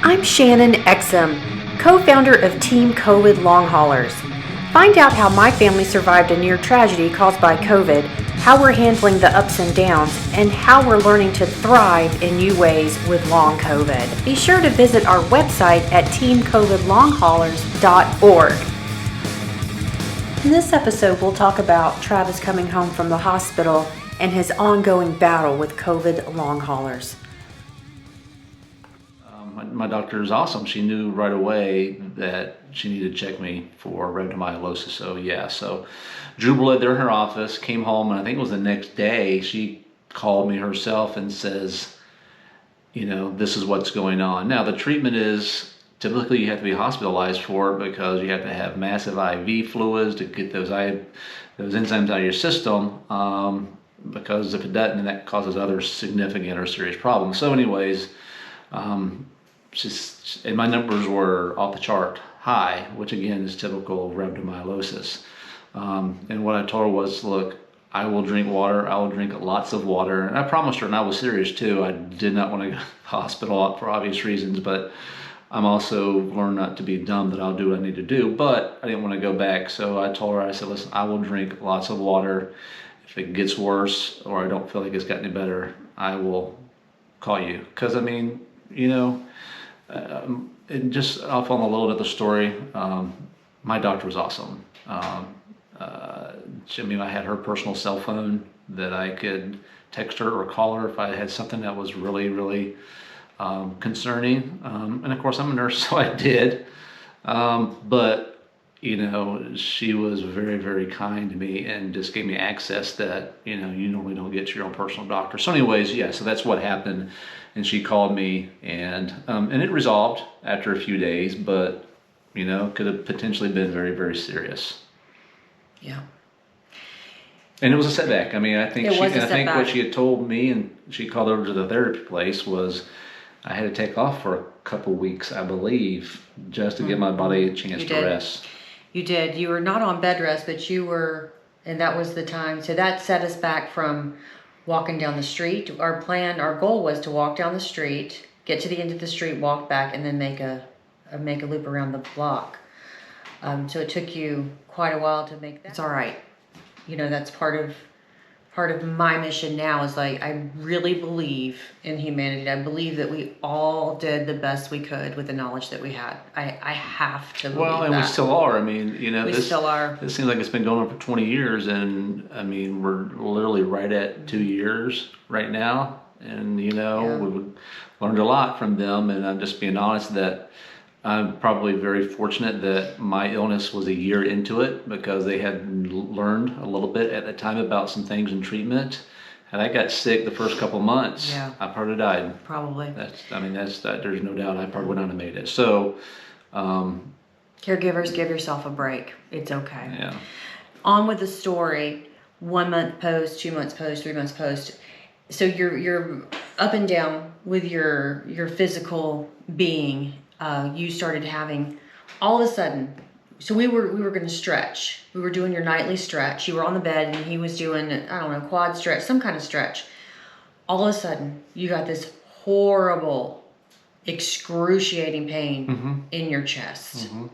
I'm Shannon Exum, co-founder of Team COVID Long Haulers. Find out how my family survived a near tragedy caused by COVID, how we're handling the ups and downs, and how we're learning to thrive in new ways with long COVID. Be sure to visit our website at teamcovidlonghaulers.org. In this episode, we'll talk about Travis coming home from the hospital and his ongoing battle with COVID long haulers. My doctor is awesome. She knew right away that she needed to check me for rhabdomyolysis. So drew blood there in her office, came home, and I think it was the next day, she called me herself and says, this is what's going on. Now, the treatment is typically you have to be hospitalized for it because you have to have massive IV fluids to get those enzymes out of your system. Because if it doesn't, then that causes other significant or serious problems. So anyways, and my numbers were off the chart high, which again is typical of rhabdomyolysis. And what I told her was, look, I will drink water. I will drink lots of water. And I promised her, and I was serious too. I did not want to go to the hospital for obvious reasons, but I'm also learned not to be dumb, that I'll do what I need to do. But I didn't want to go back. So I told her, I said, listen, I will drink lots of water. If it gets worse or I don't feel like it's gotten any better, I will call you. Because and just off on a little bit of the story, my doctor was awesome. I had her personal cell phone that I could text her or call her if I had something that was really, really concerning. And of course, I'm a nurse, so I did. But she was very, very kind to me and just gave me access that, you normally don't get to your own personal doctor. So anyways, so that's what happened. And she called me and it resolved after a few days, but, could have potentially been very, very serious. Yeah. And it was a setback. I think what she had told me, and she called over to the therapy place, was I had to take off for a couple weeks, I believe, just to give my body a chance to rest. You did. You were not on bed rest, but you were, and that was the time. So that set us back from walking down the street. Our goal was to walk down the street, get to the end of the street, walk back, and then make a loop around the block. So it took you quite a while to make that. It's all right. That's part of my mission now is I really believe in humanity. I believe that we all did the best we could with the knowledge that we had. I have to believe and that. we still are. We still are. This seems like it's been going on for 20 years, and we're literally right at 2 years right now. And we've learned a lot from them. And I'm just being honest that I'm probably very fortunate that my illness was a year into it, because they had learned a little bit at the time about some things in treatment. And I got sick the first couple months. Yeah. I probably died. Probably. There's no doubt I probably would not have made it. So, caregivers, give yourself a break. It's okay. Yeah. On with the story. 1 month post, 2 months post, 3 months post. So you're up and down with your physical being. You started having all of a sudden. So we were going to stretch. We were doing your nightly stretch. You were on the bed and he was doing, quad stretch, some kind of stretch. All of a sudden, you got this horrible, excruciating pain in your chest. Mm-hmm.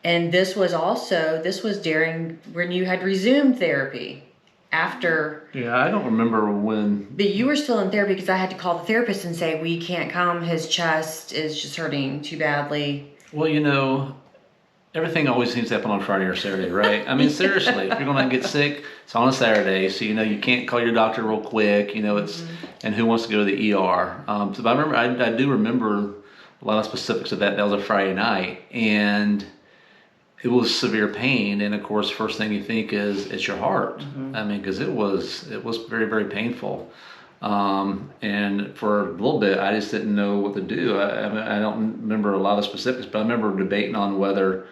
And this was during when you had resumed therapy. After. Yeah, I don't remember when. But you were still in therapy, because I had to call the therapist and say, we can't come. His chest is just hurting too badly. Well, everything always seems to happen on Friday or Saturday, right? Seriously, if you're going to get sick, it's on a Saturday. So, you can't call your doctor real quick. And who wants to go to the ER? So I remember, I do remember a lot of specifics of that. That was a Friday night. And it was severe pain, and of course, first thing you think is it's your heart. Mm-hmm. Because it was very, very painful. And for a little bit, I just didn't know what to do. I don't remember a lot of specifics, but I remember debating on whether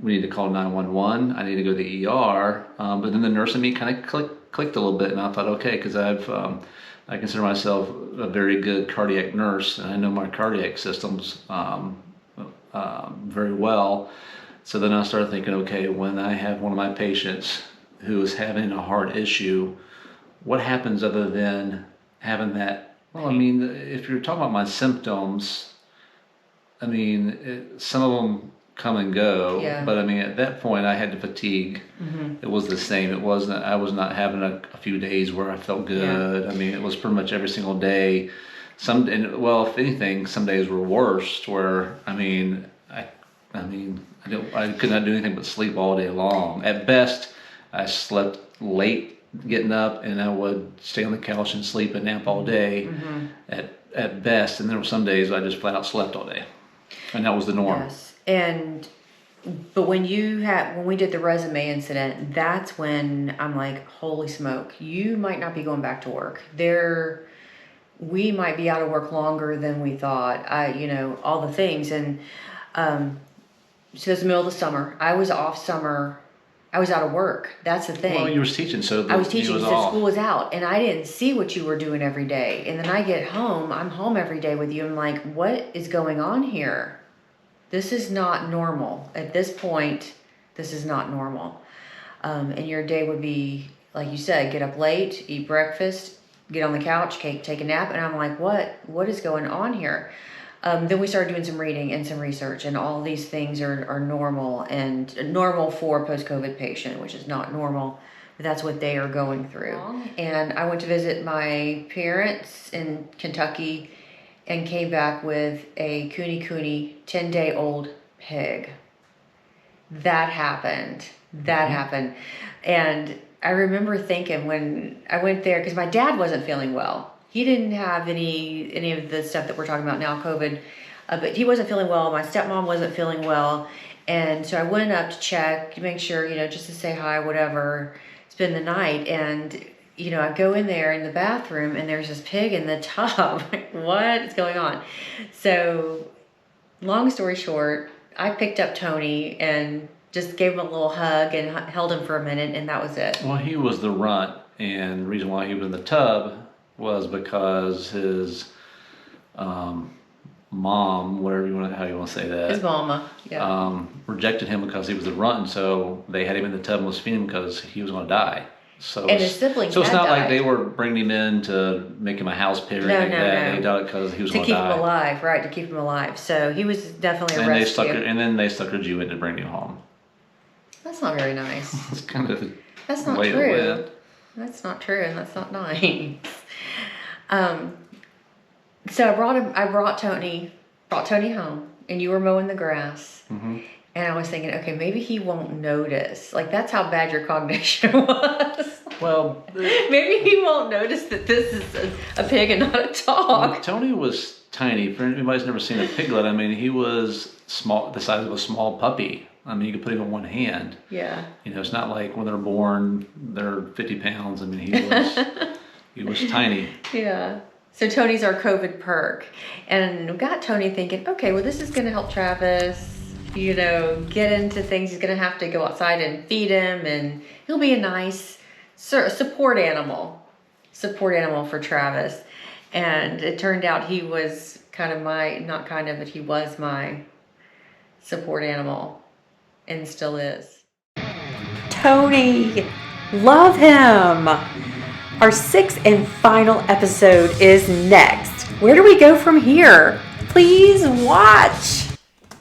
we need to call 911. I need to go to the ER. But then the nurse and me kind of clicked a little bit, and I thought, okay, because I consider myself a very good cardiac nurse, and I know my cardiac systems very well. So then I started thinking, okay, when I have one of my patients who is having a heart issue, what happens other than having that? Well, if you're talking about my symptoms, I mean, some of them come and go, Yeah. but I mean, at that point, I had the fatigue. It was the same. It wasn't. I was not having a few days where I felt good. I mean, it was pretty much every single day. If anything, some days were worse. Where I could not do anything but sleep all day long. At best, I slept late getting up, and I would stay on the couch and sleep and nap all day. At best, and there were some days I just flat out slept all day, and that was the norm. Yes, but when we did the resume incident, that's when I'm like, holy smoke, you might not be going back to work. We might be out of work longer than we thought. All the things, and so it's the middle of the summer. I was off summer. I was out of work. That's the thing. Well, you were teaching, so I was teaching, was so off. school was out, and I didn't see what you were doing every day. And then I get home. I'm home every day with you. I'm like, what is going on here? This is not normal. At this point, this is not normal. And your day would be, like you said, get up late, eat breakfast, get on the couch, take a nap. And I'm like, what is going on here? Then we started doing some reading and some research, and all these things are normal, and normal for a post-COVID patient, which is not normal, but that's what they are going through. And I went to visit my parents in Kentucky and came back with a cooney 10-day-old pig. That happened. And I remember thinking when I went there, because my dad wasn't feeling well. He didn't have any of the stuff that we're talking about now, COVID, but he wasn't feeling well. My stepmom wasn't feeling well. And so I went up to check, to make sure, just to say hi, whatever, spend the night. And, I go in there in the bathroom, and there's this pig in the tub. Like, what is going on? So long story short, I picked up Tony and just gave him a little hug and held him for a minute, and that was it. Well, he was the runt, and the reason why he was in the tub was because his mom, how you want to say that, His mama, yeah, rejected him because he was the runt, and so they had him in the tub and was feeding him because he was going to die. So and his siblings. So it's not died. like they were bringing him in to make him a house pig or anything like that. They died because he was going to die. To keep him alive, right? To keep him alive. So he was definitely a and rescue. Then they stuck a Jew in to bring him home. That's not very nice. It's kind of that's not way true. it went. That's not true, and that's not nice. So I brought Tony home, and you were mowing the grass. Mm-hmm. And I was thinking, okay, maybe he won't notice. Like, that's how bad your cognition was. Well, maybe he won't notice that this is a pig and not a dog. Well, Tony was tiny. For anybody who's never seen a piglet, I mean, he was small, the size of a small puppy. I mean, you could put him in one hand. Yeah. It's not like when they're born, they're 50 pounds. I mean, he was tiny. Yeah. So Tony's our COVID perk. And we got Tony thinking, okay, well, this is going to help Travis, get into things. He's going to have to go outside and feed him, and he'll be a nice support animal for Travis. And it turned out he was but he was my support animal, and still is. Tony, love him. Our 6th and final episode is next. Where do we go from here? Please watch.